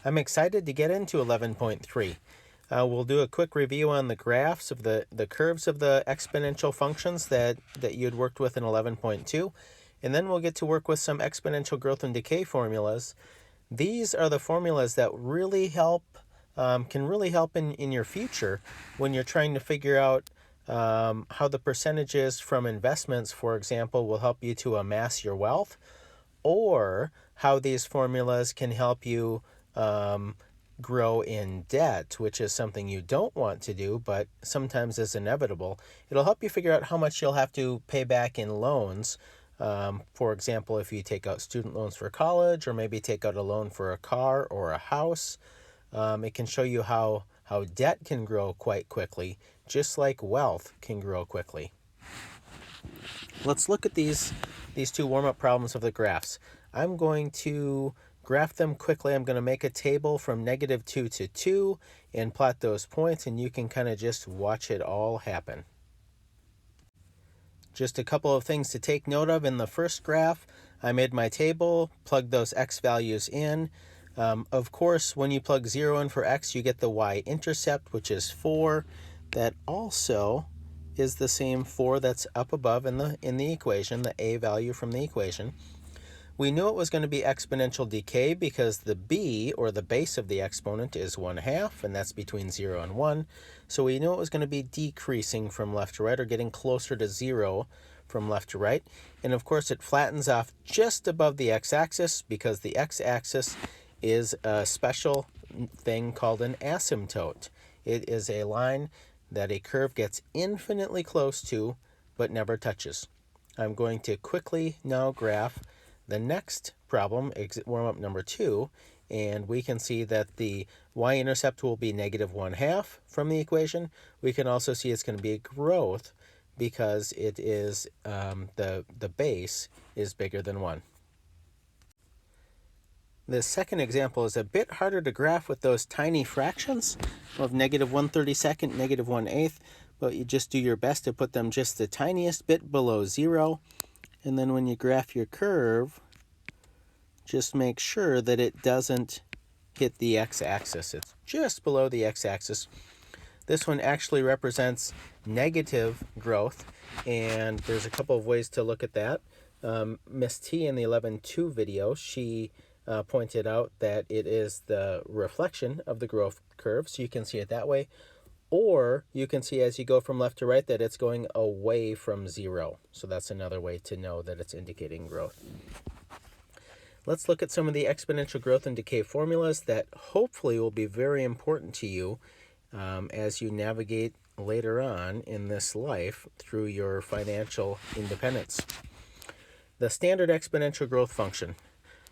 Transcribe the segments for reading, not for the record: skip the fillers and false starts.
I'm excited to get into 11.3. We'll do a quick review on the graphs of the curves of the exponential functions that you'd worked with in 11.2. And then we'll get to work with some exponential growth and decay formulas. These are the formulas that really help, can really help in your future when you're trying to figure out how the percentages from investments, for example, will help you to amass your wealth, or how these formulas can help you grow in debt, which is something you don't want to do, but sometimes is inevitable. It'll help you figure out how much you'll have to pay back in loans. For example, if you take out student loans for college, or maybe take out a loan for a car or a house, it can show you how debt can grow quite quickly, just like wealth can grow quickly. Let's look at these two warm-up problems of the graphs. I'm going to graph them quickly. I'm going to make a table from -2 to 2 and plot those points, and you can kind of just watch it all happen. Just a couple of things to take note of. In the first graph, I made my table, plugged those x values in. Of course, when you plug 0 in for x, you get the y-intercept, which is 4. That also is the same 4 that's up above in the equation, the a value from the equation. We knew it was going to be exponential decay because the b, or the base of the exponent, is 1/2, and that's between 0 and 1. So we knew it was going to be decreasing from left to right, or getting closer to 0 from left to right. And of course, it flattens off just above the x-axis because the x-axis is a special thing called an asymptote. It is a line that a curve gets infinitely close to but never touches. I'm going to quickly now graph the next problem, warm-up number 2, and we can see that the y-intercept will be -1/2 from the equation. We can also see it's going to be a growth because it is the base is bigger than 1. The second example is a bit harder to graph with those tiny fractions of -1/32, -1/8, but you just do your best to put them just the tiniest bit below 0. And then when you graph your curve, just make sure that it doesn't hit the x-axis. It's just below the x-axis. This one actually represents negative growth, and there's a couple of ways to look at that. Miss T in the 11.2 video, she pointed out that it is the reflection of the growth curve, so you can see it that way. Or you can see as you go from left to right that it's going away from 0. So that's another way to know that it's indicating growth. Let's look at some of the exponential growth and decay formulas that hopefully will be very important to you as you navigate later on in this life through your financial independence. The standard exponential growth function.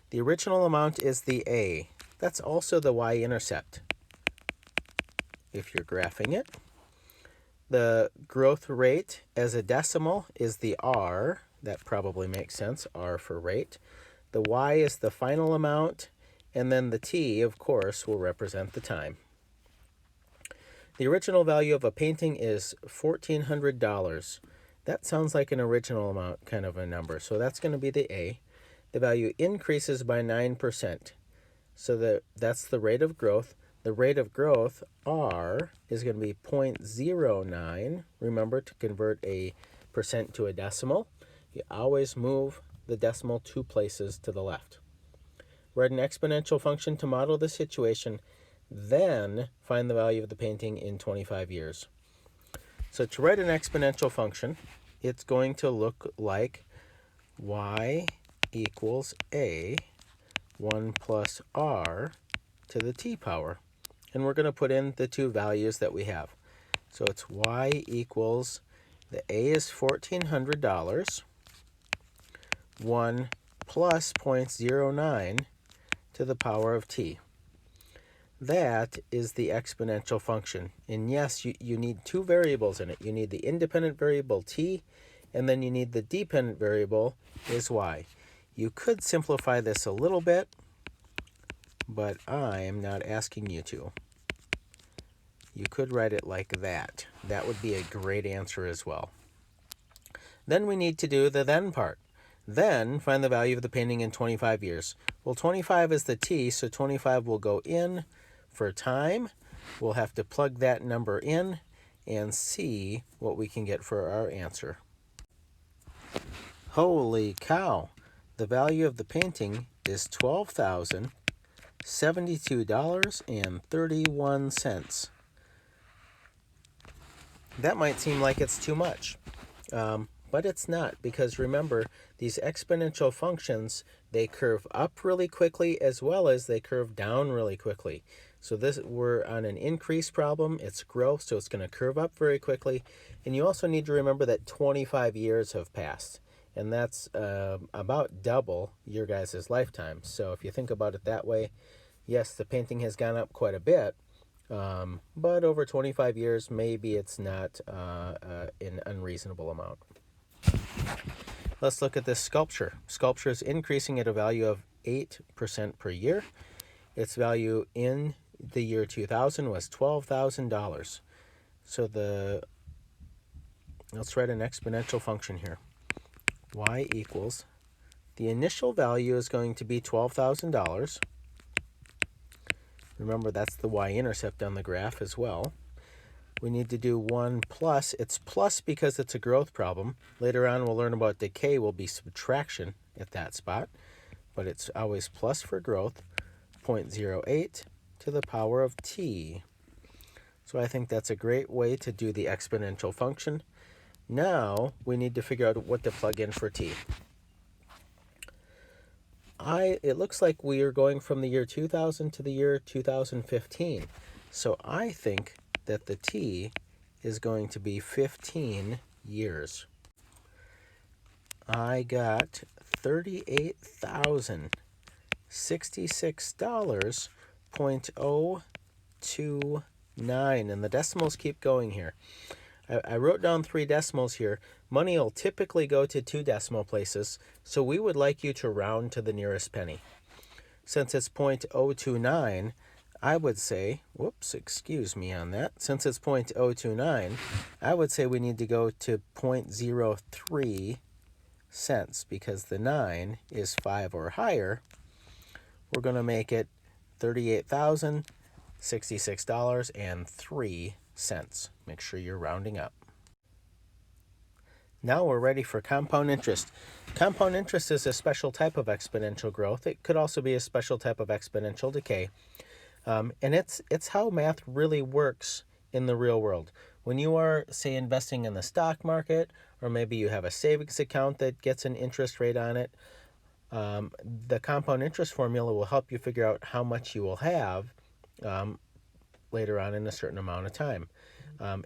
The original amount is the a. That's also the y-intercept if you're graphing it. The growth rate as a decimal is the r. That probably makes sense, r for rate. The y is the final amount, and then the t, of course, will represent the time. The original value of a painting is $1,400. That sounds like an original amount kind of a number, so that's going to be the a. The value increases by 9%, so that's the rate of growth. The rate of growth, r, is going to be 0.09. Remember to convert a percent to a decimal. You always move the decimal 2 places to the left. Write an exponential function to model the situation, then find the value of the painting in 25 years. So to write an exponential function, it's going to look like y equals a 1 plus r to the t power. And we're going to put in the 2 values that we have. So it's y equals, the a is $1,400, 1 plus 0.09 to the power of t. That is the exponential function. And yes, you need 2 variables in it. You need the independent variable t, and then you need the dependent variable is y. You could simplify this a little bit, but I am not asking you to. You could write it like that. That would be a great answer as well. Then we need to do the then part. Then find the value of the painting in 25 years. Well, 25 is the t, so 25 will go in for time. We'll have to plug that number in and see what we can get for our answer. Holy cow! The value of the painting is $12,072.31. That might seem like it's too much, but it's not, because remember, these exponential functions, they curve up really quickly as well as they curve down really quickly. So we're on an increase problem. It's growth, so it's going to curve up very quickly. And you also need to remember that 25 years have passed, and that's about double your guys' lifetime. So if you think about it that way, yes, the painting has gone up quite a bit, but over 25 years, maybe it's not an unreasonable amount. Let's look at this sculpture. Sculpture is increasing at a value of 8% per year. Its value in the year 2000 was $12,000. So let's write an exponential function here. Y equals, the initial value is going to be $12,000. Remember, that's the y-intercept on the graph as well. We need to do 1 plus. It's plus because it's a growth problem. Later on, we'll learn about decay will be subtraction at that spot, but it's always plus for growth, 0.08 to the power of t. So I think that's a great way to do the exponential function. Now we need to figure out what to plug in for t. It looks like we are going from the year 2000 to the year 2015. So I think that the t is going to be 15 years. I got $38,066.029, and the decimals keep going here. I wrote down 3 decimals here. Money will typically go to 2 decimal places, so we would like you to round to the nearest penny. Since it's 0.029, I would say, excuse me on that. Since it's 0.029, I would say we need to go to 0.03 cents, because the 9 is 5 or higher. We're going to make it $38,066.03. Make sure you're rounding up. Now we're ready for compound interest. Compound interest is a special type of exponential growth. It could also be a special type of exponential decay. And it's how math really works in the real world. When you are, say, investing in the stock market, or maybe you have a savings account that gets an interest rate on it, the compound interest formula will help you figure out how much you will have later on in a certain amount of time.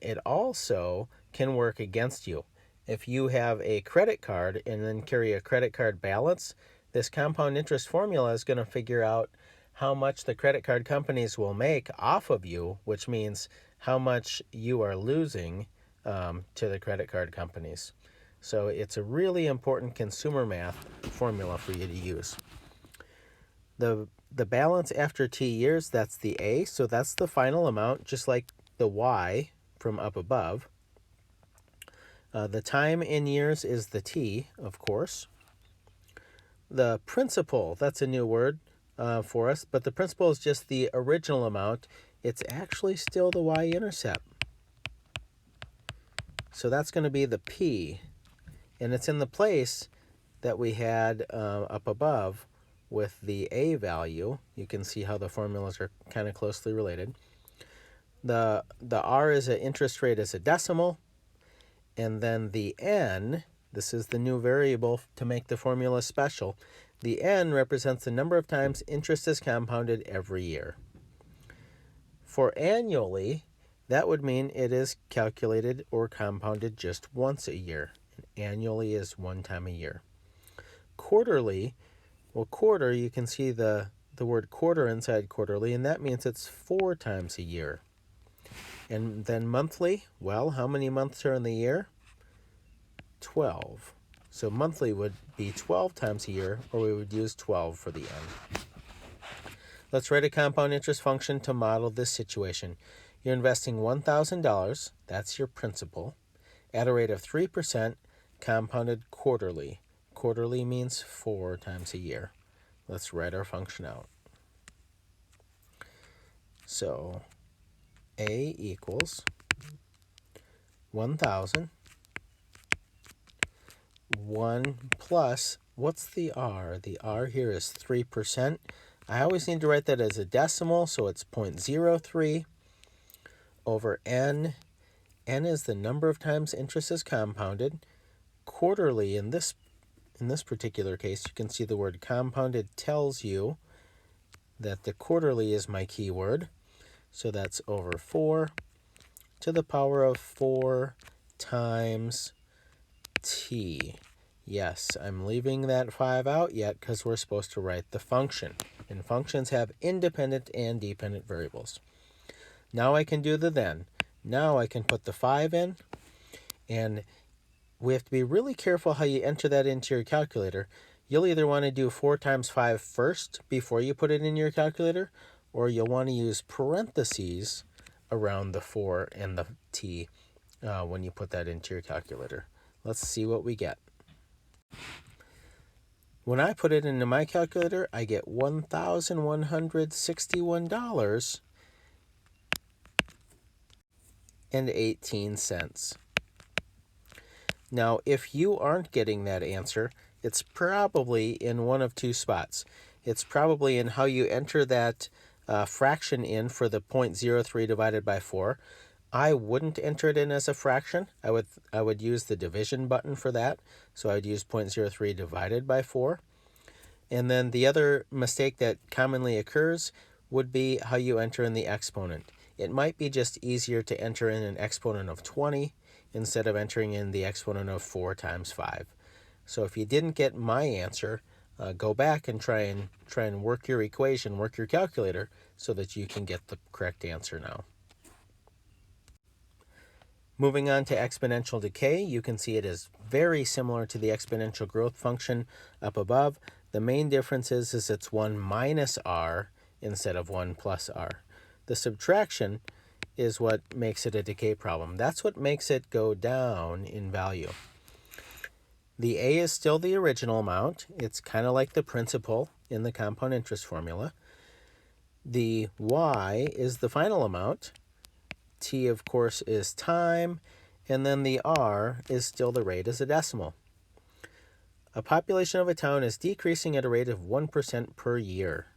It also can work against you. If you have a credit card and then carry a credit card balance, this compound interest formula is going to figure out how much the credit card companies will make off of you, which means how much you are losing to the credit card companies. So it's a really important consumer math formula for you to use. The balance after t years, that's the A, so that's the final amount, just like the Y from up above. The time in years is the t, of course. The principal, that's a new word for us, but the principal is just the original amount. It's actually still the y-intercept. So that's going to be the p, and it's in the place that we had up above with the a value. You can see how the formulas are kind of closely related. The r is an interest rate as a decimal, and then the n, this is the new variable to make the formula special. The n represents the number of times interest is compounded every year. For annually, that would mean it is calculated or compounded just once a year. And annually is 1 time a year. Quarterly, well, quarter, you can see the word quarter inside quarterly, and that means it's 4 times a year. And then monthly, well, how many months are in the year? 12. So monthly would be 12 times a year, or we would use 12 for the n. Let's write a compound interest function to model this situation. You're investing $1,000, that's your principal, at a rate of 3% compounded quarterly. quarterly means 4 times a year. Let's write our function out. So A equals 1,000. 1 plus, what's the R? The R here is 3%. I always need to write that as a decimal, so it's 0.03 over N. N is the number of times interest is compounded. Quarterly, in this particular case, you can see the word compounded tells you that the quarterly is my keyword. So that's over 4 to the power of 4 times t. Yes, I'm leaving that 5 out yet because we're supposed to write the function. And functions have independent and dependent variables. Now I can do the then. Now I can put the 5 in, and we have to be really careful how you enter that into your calculator. You'll either want to do 4 times 5 first before you put it in your calculator, or you'll want to use parentheses around the 4 and the t when you put that into your calculator. Let's see what we get. When I put it into my calculator, I get $1,161.18. Now, if you aren't getting that answer, it's probably in one of two spots. It's probably in how you enter that fraction in for the 0.03 divided by 4. I wouldn't enter it in as a fraction. I would use the division button for that. So I would use 0.03 divided by 4. And then the other mistake that commonly occurs would be how you enter in the exponent. It might be just easier to enter in an exponent of 20 instead of entering in the exponent of 4 times 5. So if you didn't get my answer, go back and try and work your equation, work your calculator, so that you can get the correct answer now. Moving on to exponential decay, you can see it is very similar to the exponential growth function up above. The main difference is it's 1 minus r instead of 1 plus r. The subtraction is what makes it a decay problem. That's what makes it go down in value. The a is still the original amount. It's kind of like the principal in the compound interest formula. The y is the final amount. T, of course, is time, and then the r is still the rate as a decimal. A population of a town is decreasing at a rate of 1% per year.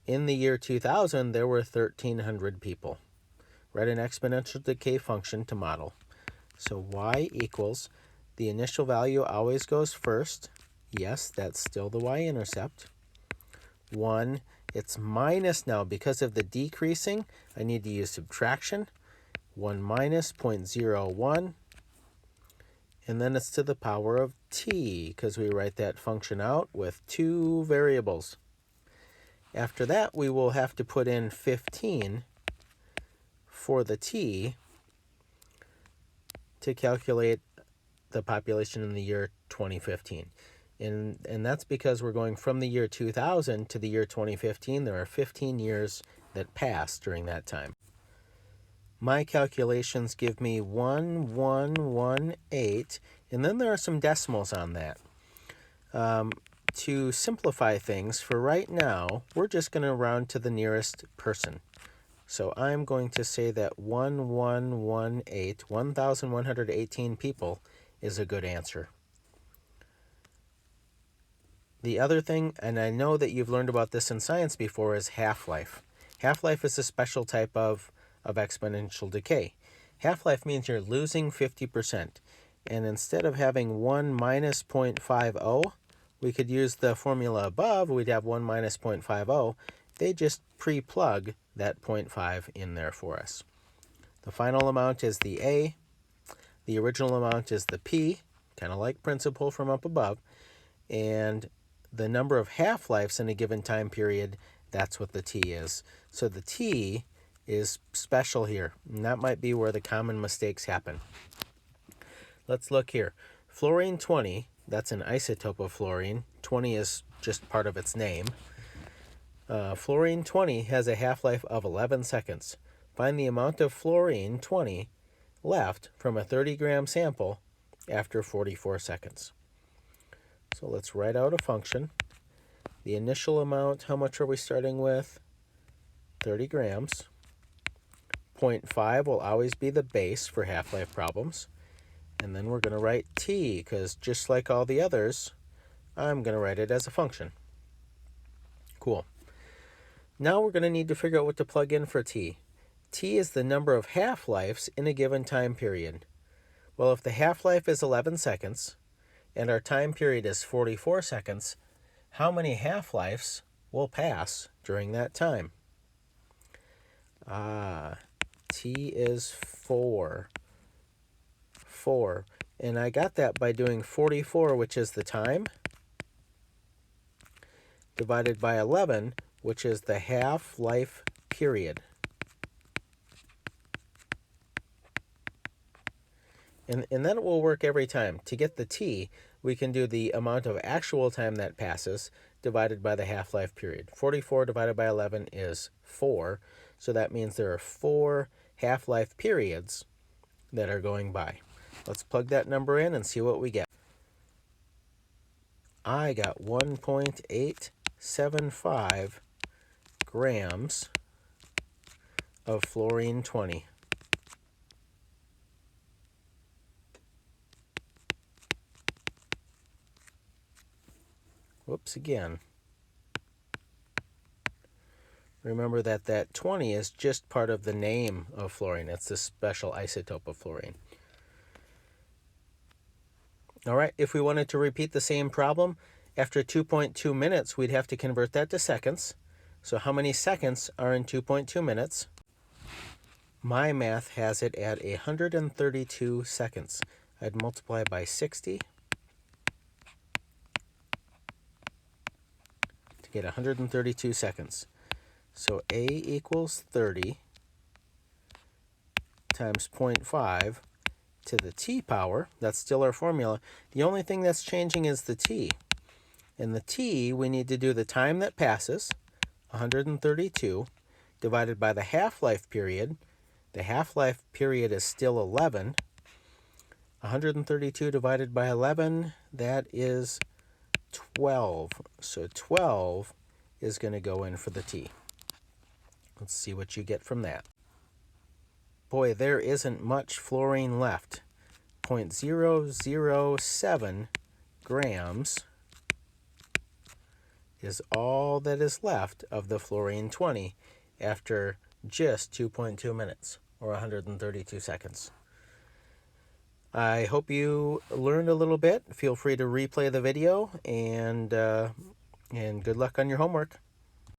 In the year 2000, there were 1,300 people. Write an exponential decay function to model. So y equals, the initial value always goes first. Yes, that's still the y-intercept. 1, it's minus now. Because of the decreasing, I need to use subtraction. 1 minus 0.01, and then it's to the power of t, because we write that function out with 2 variables. After that, we will have to put in 15 for the t to calculate the population in the year 2015. And that's because we're going from the year 2000 to the year 2015. There are 15 years that pass during that time. My calculations give me 1118, and then there are some decimals on that. To simplify things, for right now, we're just going to round to the nearest person. So I'm going to say that 1118 people is a good answer. The other thing, and I know that you've learned about this in science before, is half-life. Half-life is a special type of exponential decay. Half-life means you're losing 50%. And instead of having 1 minus 0.50, we could use the formula above. We'd have 1 minus 0.50. They just pre-plug that 0.5 in there for us. The final amount is the A. The original amount is the P, kind of like principal from up above. And the number of half-lives in a given time period, that's what the T is. So the T is special here, and that might be where the common mistakes happen. Let's look here. Fluorine 20, that's an isotope of fluorine. 20 is just part of its name. Fluorine 20 has a half-life of 11 seconds. Find the amount of fluorine 20 left from a 30-gram sample after 44 seconds. So let's write out a function. The initial amount, how much are we starting with? 30 grams. 0.5 will always be the base for half-life problems. And then we're going to write t, because just like all the others, I'm going to write it as a function. Cool. Now we're going to need to figure out what to plug in for t. T is the number of half-lives in a given time period. Well, if the half-life is 11 seconds, and our time period is 44 seconds, how many half-lives will pass during that time? T is 4. 4. And I got that by doing 44, which is the time, divided by 11, which is the half-life period. And then it will work every time. To get the t, we can do the amount of actual time that passes divided by the half-life period. 44 divided by 11 is 4, so that means there are 4 half-life periods that are going by. Let's plug that number in and see what we get. I got 1.875 grams of fluorine 20. Whoops, again. Remember that 20 is just part of the name of fluorine. It's a special isotope of fluorine. All right, if we wanted to repeat the same problem, after 2.2 minutes, we'd have to convert that to seconds. So how many seconds are in 2.2 minutes? My math has it at 132 seconds. I'd multiply by 60 to get 132 seconds. So A equals 30 times 0.5 to the t power. That's still our formula. The only thing that's changing is the t. In the t, we need to do the time that passes, 132, divided by the half-life period. The half-life period is still 11. 132 divided by 11, that is 12. So 12 is going to go in for the t. Let's see what you get from that. Boy, there isn't much fluorine left. 0.007 grams is all that is left of the fluorine 20 after just 2.2 minutes, or 132 seconds. I hope you learned a little bit. Feel free to replay the video, and good luck on your homework.